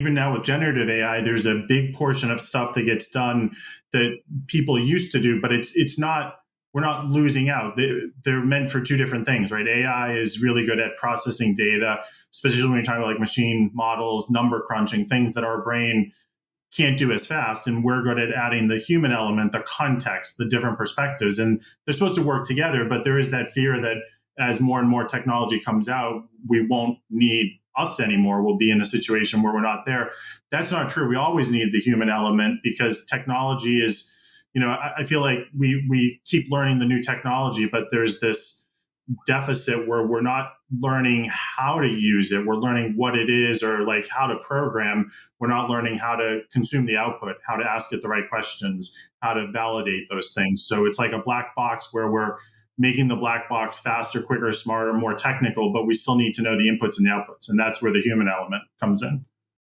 Even now with generative AI, there's a big portion of stuff that gets done that people used to do, but it's not. We're not losing out. They're meant for two different things, right? AI is really good at processing data, especially when you're talking about like machine models, number crunching, things that our brain can't do as fast. And we're good at adding the human element, the context, the different perspectives. And they're supposed to work together, but there is that fear that as more and more technology comes out, we won't need us anymore. We'll be in a situation where we're not there. That's not true. We always need the human element because technology is, I feel like we keep learning the new technology, but there's this deficit where we're not learning how to use it. We're learning what it is or like how to program. We're not learning how to consume the output, how to ask it the right questions, how to validate those things. So it's like a black box where we're making the black box faster, quicker, smarter, more technical, but we still need to know the inputs and the outputs. And that's where the human element comes in.